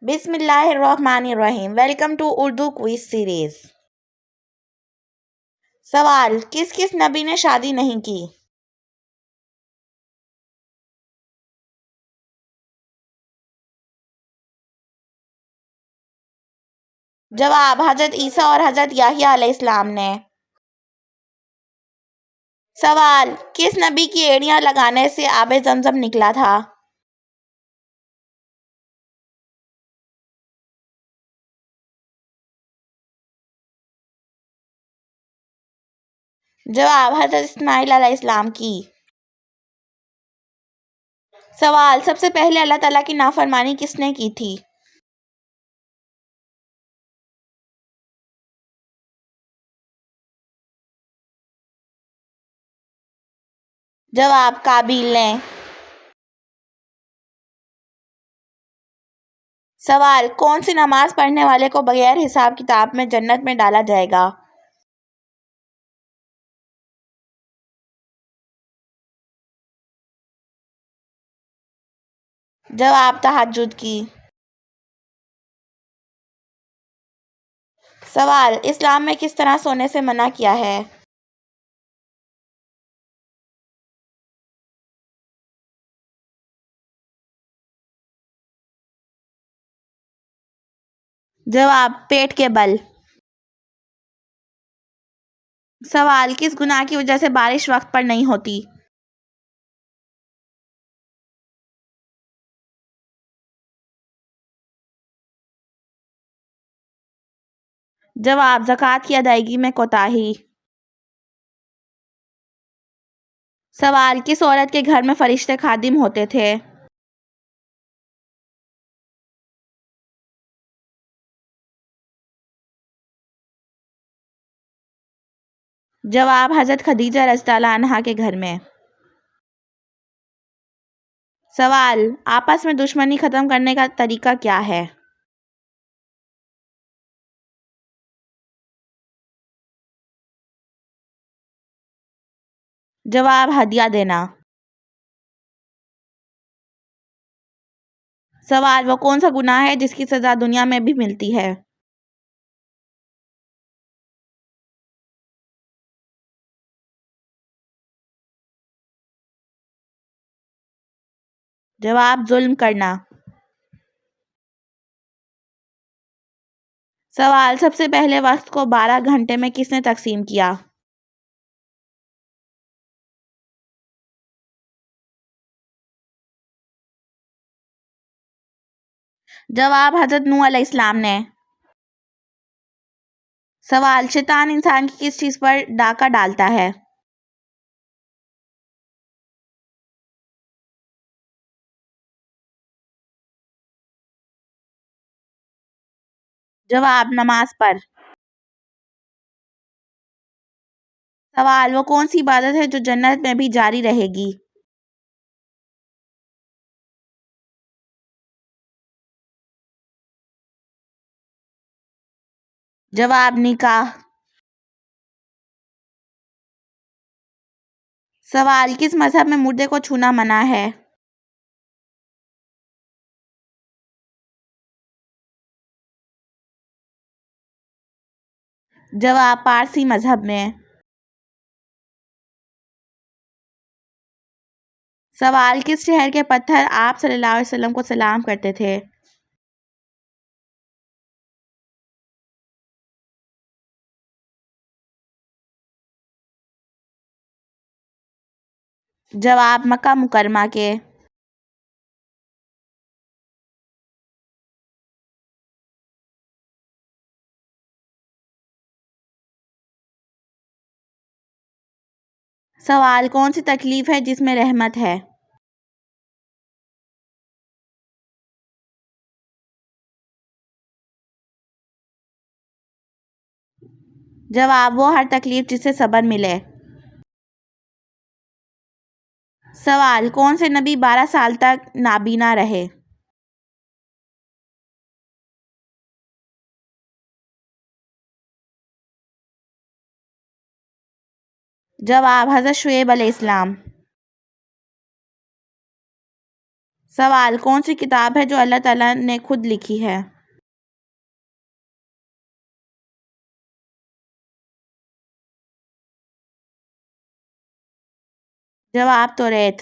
بسم اللہ الرحمن الرحیم، welcome to Urdu quiz series. سوال: کس کس نبی نے شادی نہیں کی؟ جواب: حضرت عیسیٰ اور حضرت یحییٰ علیہ السلام نے۔ سوال: کس نبی کی ایڑیاں لگانے سے آب زمزم نکلا تھا؟ جواب: حضرت اسماعیل علیہ السلام کی۔ سوال: سب سے پہلے اللہ تعالیٰ کی نافرمانی کس نے کی تھی؟ جواب: قابیل نے۔ سوال: کون سی نماز پڑھنے والے کو بغیر حساب کتاب میں جنت میں ڈالا جائے گا؟ جواب: تہجد کی۔ سوال: اسلام میں کس طرح سونے سے منع کیا ہے؟ جواب: پیٹ کے بل۔ سوال: کس گناہ کی وجہ سے بارش وقت پر نہیں ہوتی؟ جواب: زکوٰۃ کی ادائیگی میں کوتاہی۔ سوال: کس عورت کے گھر میں فرشتے خادم ہوتے تھے؟ جواب: حضرت خدیجہ رضی اللہ عنہا کے گھر میں۔ سوال: آپس میں دشمنی ختم کرنے کا طریقہ کیا ہے؟ جواب: ہدیہ دینا۔ سوال: وہ کون سا گناہ ہے جس کی سزا دنیا میں بھی ملتی ہے؟ جواب: ظلم کرنا۔ سوال: سب سے پہلے وقت کو 12 گھنٹے میں کس نے تقسیم کیا؟ جواب: حضرت نوح علیہ السلام نے۔ سوال: شیطان انسان کی کس چیز پر ڈاکہ ڈالتا ہے؟ جواب: نماز پر۔ سوال: وہ کون سی عبادت ہے جو جنت میں بھی جاری رہے گی؟ جواب: نکاح۔ سوال: کس مذہب میں مردے کو چھونا منع ہے؟ جواب: پارسی مذہب میں۔ سوال: کس شہر کے پتھر آپ صلی اللہ علیہ وسلم کو سلام کرتے تھے؟ جواب: مکہ مکرمہ کے۔ سوال: کون سی تکلیف ہے جس میں رحمت ہے؟ جواب: وہ ہر تکلیف جس سے صبر ملے۔ سوال: کون سے نبی 12 سال تک نابینا رہے؟ جواب: حضرت شعیب علیہ السلام۔ سوال: کون سی کتاب ہے جو اللہ تعالیٰ نے خود لکھی ہے؟ جواب: توریت۔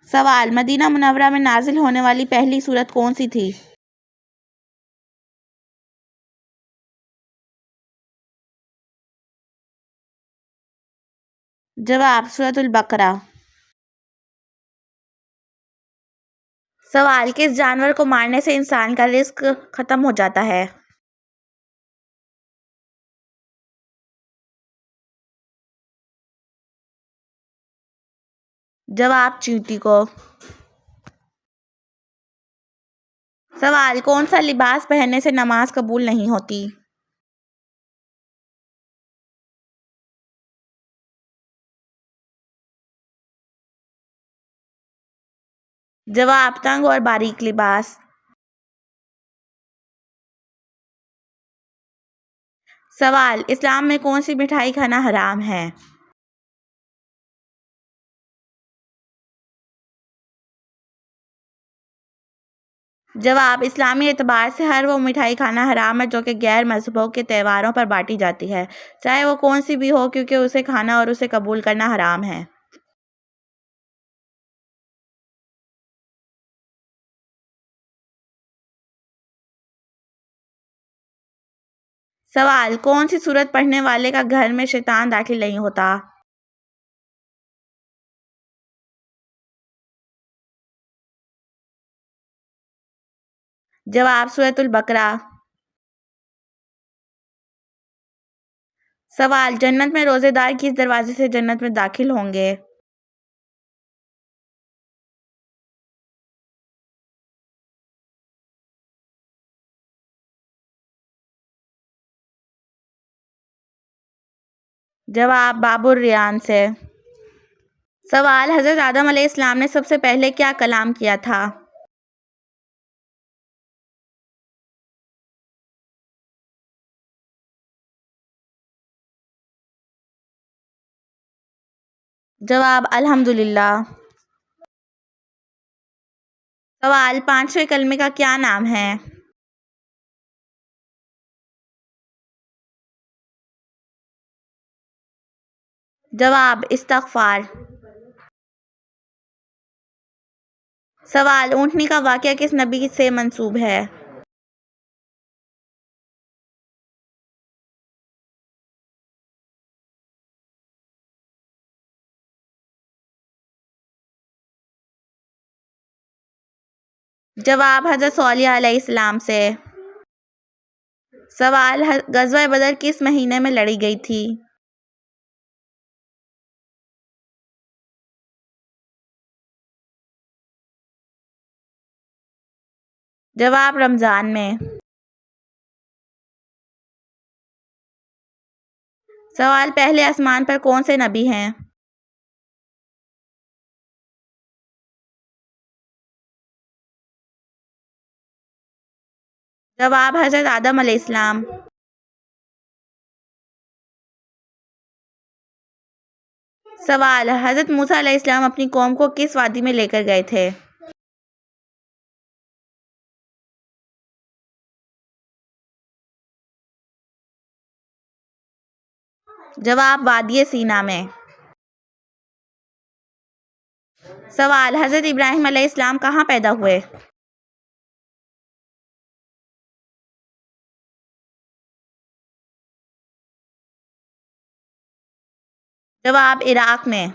سوال: مدینہ منورہ میں نازل ہونے والی پہلی سورت کون سی تھی؟ جواب: سورۃ البقرہ۔ سوال: کس جانور کو مارنے سے انسان کا رزق ختم ہو جاتا ہے؟ جواب: چیونٹی کو۔ سوال: کون سا لباس پہننے سے نماز قبول نہیں ہوتی؟ جواب: تنگ اور باریک لباس۔ سوال: اسلام میں کون سی مٹھائی کھانا حرام ہے؟ جواب: اسلامی اعتبار سے ہر وہ مٹھائی کھانا حرام ہے جو کہ غیر مذہبوں کے تہواروں پر بانٹی جاتی ہے، چاہے وہ کون سی بھی ہو، کیونکہ اسے کھانا اور اسے قبول کرنا حرام ہے۔ سوال: کون سی سورت پڑھنے والے کا گھر میں شیطان داخل نہیں ہوتا؟ جواب: سورۃ البقرہ۔ سوال: جنت میں روزے دار کس دروازے سے جنت میں داخل ہوں گے؟ جواب: باب الریان سے۔ سوال: حضرت آدم علیہ السلام نے سب سے پہلے کیا کلام کیا تھا؟ جواب: الحمدللہ۔ سوال: پانچویں کلمے کا کیا نام ہے؟ جواب: استغفار۔ سوال: اونٹنی کا واقعہ کس نبی سے منسوب ہے؟ جواب: حضرت صالح علیہ السلام سے۔ سوال: غزوہ بدر کس مہینے میں لڑی گئی تھی؟ جواب: رمضان میں۔ سوال: پہلے آسمان پر کون سے نبی ہیں؟ جواب: حضرت آدم علیہ السلام۔ سوال: حضرت موسیٰ علیہ السلام اپنی قوم کو کس وادی میں لے کر گئے تھے؟ جواب: وادی سینا میں۔ سوال: حضرت ابراہیم علیہ السلام کہاں پیدا ہوئے؟ جواب: عراق میں۔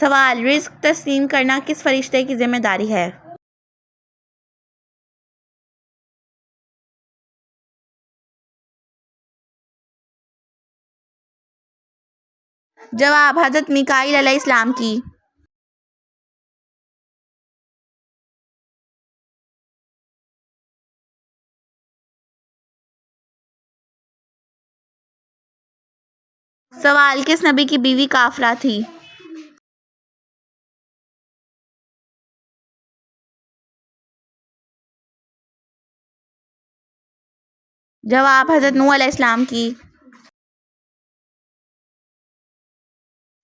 سوال: رزق تقسیم کرنا کس فرشتے کی ذمہ داری ہے؟ جواب: حضرت میکائیل علیہ السلام کی۔ سوال: کس نبی کی بیوی کافرہ تھی؟ جواب: حضرت نوح علیہ السلام کی۔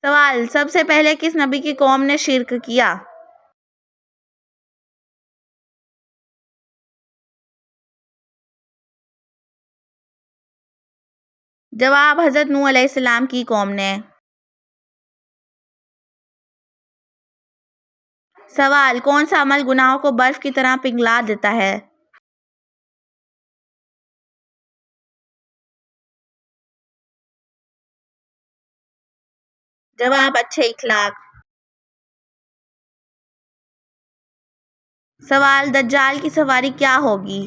سوال: سب سے پہلے کس نبی کی قوم نے شرک کیا؟ جواب: حضرت نوح علیہ السلام کی قوم نے۔ سوال: کون سا عمل گناہوں کو برف کی طرح پگھلا دیتا ہے؟ جواب: اچھے اخلاق۔ سوال: دجال کی سواری کیا ہوگی؟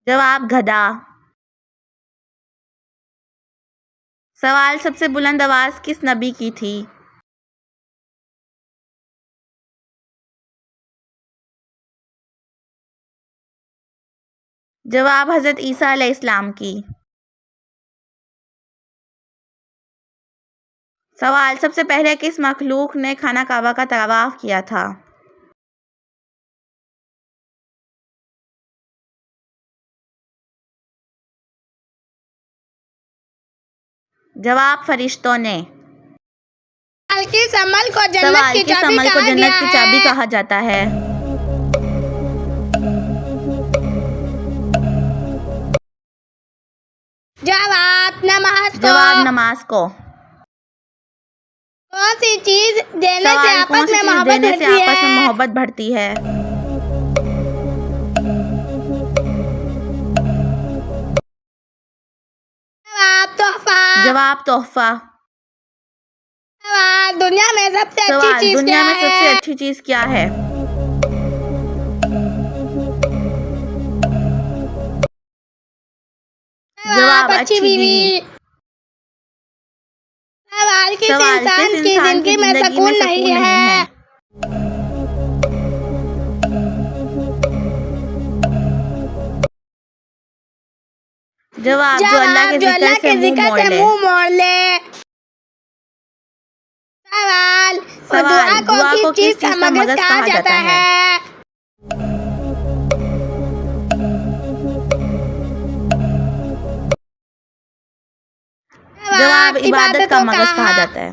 جواب: گدھا۔ سوال: سب سے بلند آواز کس نبی کی تھی؟ جواب: حضرت عیسیٰ علیہ السلام کی۔ سوال: سب سے پہلے کس مخلوق نے خانہ کعبہ کا طواف کیا تھا؟ جواب: فرشتوں نے۔ کس عمل کو جنت سوال: کی کس چابی عمل کو کہا جنت گیا کی چابی ہے؟ کہا جاتا ہے؟ جواب: نماز کو۔ جواب: نماز کو۔ کون سی چیز دینے سے سوال: کون آپس سی میں چیز محبت دینے سے بڑھتی آپس میں ہے؟ محبت بڑھتی ہے؟ جواب: تحفہ۔ جواب: تحفہ۔ سوال: دنیا میں سب سے اچھی سوال: چیز دنیا کیا میں سب سے ہے؟ اچھی چیز کیا ہے؟ جواب: اچھی اچھی بیوی۔ بیوی۔ سوال: کس سوال: کس انسان کی انسان کی زندگی میں زندگی میں سکون سکون نہیں نہیں ہے؟ ہے؟ جواب: جو اللہ کے جو ذکر اللہ سے کے منہ ذکر موڑ سے لے۔ منہ موڑ لے۔ سوال: دعا کو کس چیز کا مغز کہا جاتا ہے؟ جواب: عبادت کا کو مغز کہا جاتا ہے۔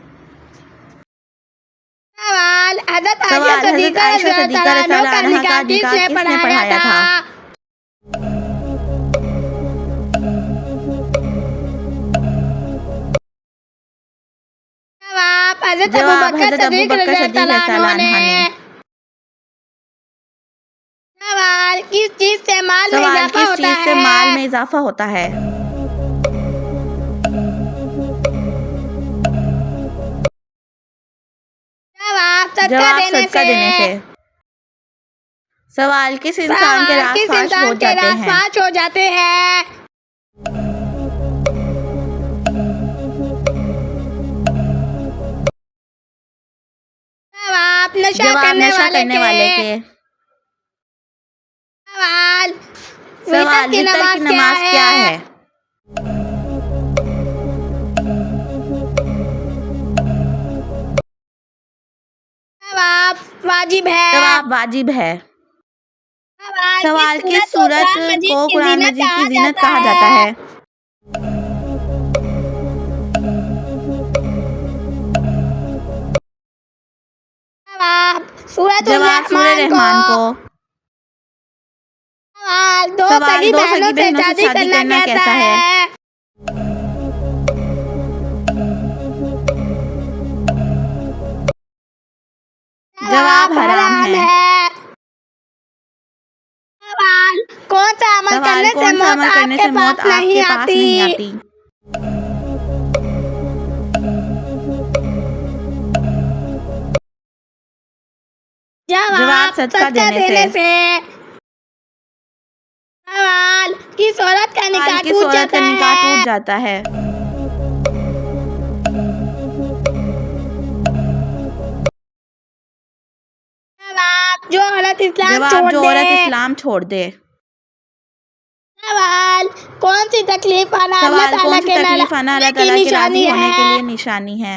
سوال: حضرت عائشہ سوال: حضرت صدیقہ عائشہ رضی اللہ صدیقہ رضی تعالیٰ اللہ کا عنہا نکاح کا کس نکاح نے کس نے پڑھایا پڑھایا تھا؟ تھا؟ جواب: حضرت جواب: ابوبکر حضرت صدیق ابوبکر رضی صدیق اللہ رضی عنہ اللہ عنہ نے۔ سوال: کس چیز سے مال میں سوال: اضافہ کس ہوتا چیز سے مال ہے؟ میں اضافہ ہوتا ہے؟ جواب: جواب: صدقہ دینے سے۔ سوال: کس انسان کے سوال: راز کس فاش ہو انسان کے جاتے راز ہیں؟ فاش ہو جاتے ہیں؟ جواب: نشہ جواب: نشہ کرنے والے کے۔ سوال: سوال: وتر کی نماز کیا ہے؟ جواب: واجب ہے۔ جواب: واجب ہے۔ سوال: کس کو سورت قرآن مجید کو کی قرآن زینت مجید کی کہا زینت جاتا کہا جاتا ہے؟ ہے؟ جواب: سورۃ جواب: سورہ الرحمن کو۔ رحمان کو۔ سوال: دو سوال: سگی دو بہنوں سگی سے بہنوں سے شادی شادی کرنا کرنا کیسا کیسا ہے؟ ہے؟ جواب: حرام ہے۔ سوال: کون سا عمل سوال: کرنے سے کون سا موت عمل آپ کرنے کے سے موت پاس آپ کے نہیں پاس نہیں آتی؟ آتی؟ جواب: صدقہ دینے سے۔ سوال: کس عورت کا سوال: نکاح کس ٹوٹ عورت کا جاتا نکاح ٹوٹ ہے؟ جاتا ہے؟ جواب: جو عورت اسلام جواب: چھوڑ جو دے۔ عورت اسلام چھوڑ دے۔ سوال: کون سی تکلیف آنا اللہ سوال: تعالیٰ کون سی کے تکلیف ناراض آنا ہونے اللہ کی تعالیٰ کے راضی نشانی ہونے کے ہے؟ لیے نشانی ہے؟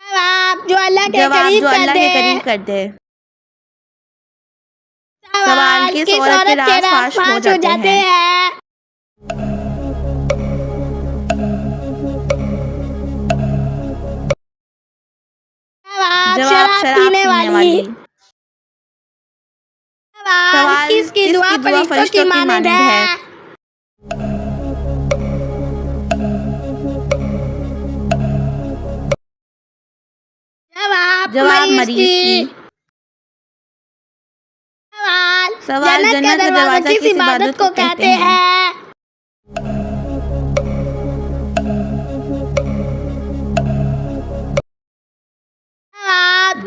جواب: جو اللہ کے قریب کر دے۔ سوال کس عورت کے راز فاش ہو جاتے ہیں؟ جواب شراب پینے والی۔ سوال کس کی دعا فرشتوں کی مانند ہے؟ جواب مریض کی۔ سوال جنت کا دروازہ کس عبادت کو کہتے ہیں؟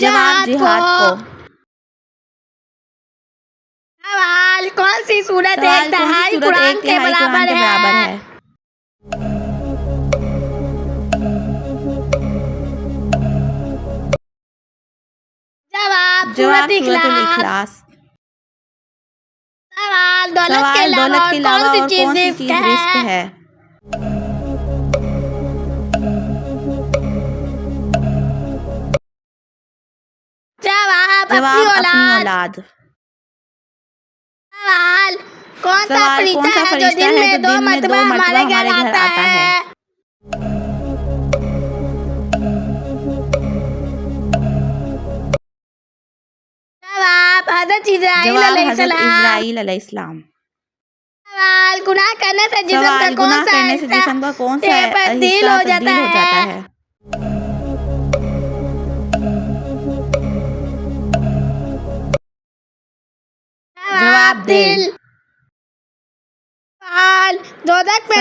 جواب جہاد کو۔ کون سی سورت ایک تہائی قرآن کے برابر ہے؟ جواب سورۃ الاخلاص۔ سوال دولت کے علاوہ اور کون سی چیز رزق ہے؟ جواب اپنی اولاد۔ سوال کون سا فرشتہ ہے جو دن میں 2 مرتبہ ہمارے گھر آتا ہے؟ جواب حضرت اسرائیل علیہ السلام۔ سوال گناہ کرنے سے جسم کا کون سا حصہ تبدیل ہو جاتا ہے؟ جواب دل۔ سوال دوزخ میں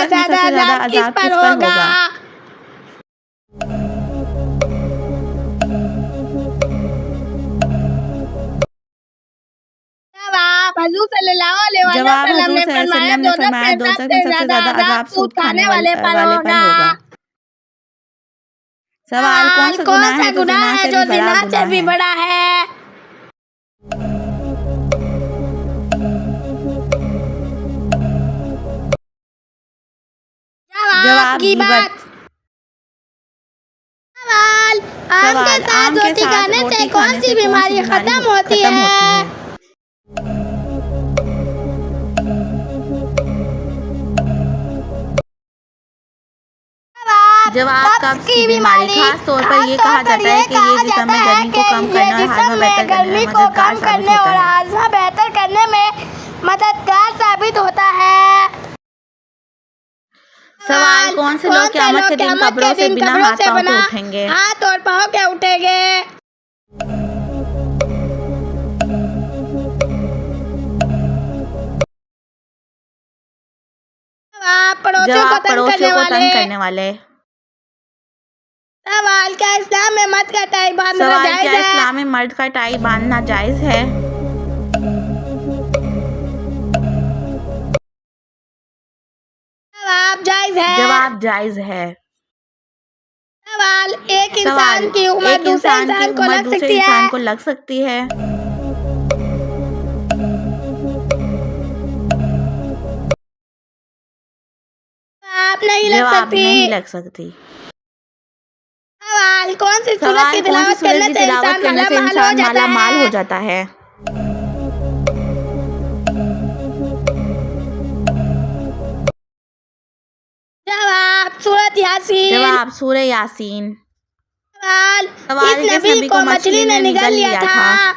سب سے زیادہ عذاب کس پر ہوگا؟ جواب حضور صلی اللہ علیہ وسلم نے فرمایا دوزخ میں سب سے زیادہ عذاب سود کھانے والے پر ہوگا۔ سوال کون سا گناہ ہے جو زنا سے بھی بڑا ہے؟ جواب غیبت۔ سوال آم کے ساتھ روٹی کھانے سے کون سی بیماری ختم ہوتی ہے؟ جواب قبض کی بیماری۔ خاص طور پر یہ کہا جاتا ہے کہ یہ جسم میں گرمی کو کم کرنے اور ہاضمہ بہتر کرنے میں مددگار ثابت ہوتا ہے۔ سوال کون سے لوگ قیامت کے دن قبروں سے بنا ہاتھ پاؤں کے اٹھیں گے؟ ہاتھ اور پاؤں کے اٹھیں گے۔ جواب پڑوسیوں کو تنگ کرنے والے۔ سوال کیا اسلام میں مرد کا ٹائی باندھنا جائز ہے؟ کیا اسلام میں مرد کا ٹائی باندھنا جائز ہے؟ جواب جائز ہے۔ جواب جائز ہے۔ سوال ایک انسان کی عمر دوسرے انسان کو لگ سکتی ہے؟ جواب نہیں لگ سکتی۔ سوال کون سی سورت کی تلاوت کرنے سے انسان مالا مال ہو جاتا ہے؟ جواب سورۃ یاسین۔ جواب سورہ یاسین۔ سوال اس نبی کو مچھلی نے نگل لیا تھا؟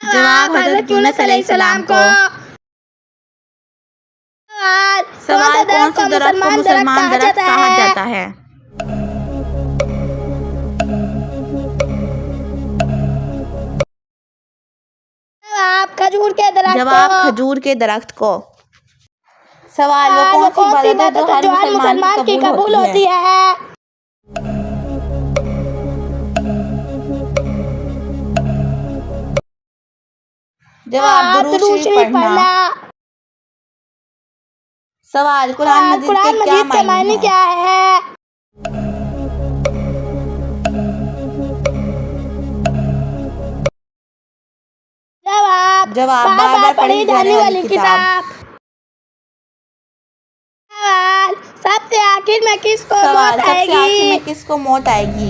جواب حضرت یونس علیہ السلام کو۔ سوال کون سے درخت کو مسلمان درخت کہا جاتا ہے؟ کھجور کے درخت۔ جواب کھجور کے درخت کو۔ سوال وہ کون سی عبادت ہے جو ہر مسلمان کی قبول ہوتی ہے؟ جواب درود شریف پڑھنا۔ سوال قرآن مجید کے معنی کیا ہے؟ جواب بار بار پڑھی جانے والی کتاب۔ کس کو سوال موت سب آئے سے آخر گی؟ میں کس کو موت آئے گی؟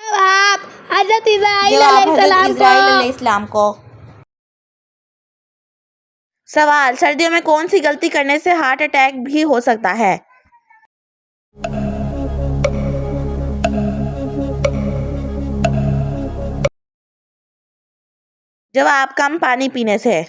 جواب حضرت اسرائیل جواب علیہ حضرت السلام اسرائیل علیہ کو۔ السلام کو۔ سوال سردیوں میں کون سی غلطی کرنے سے ہارٹ اٹیک بھی ہو سکتا ہے؟ جواب کم پانی پینے سے۔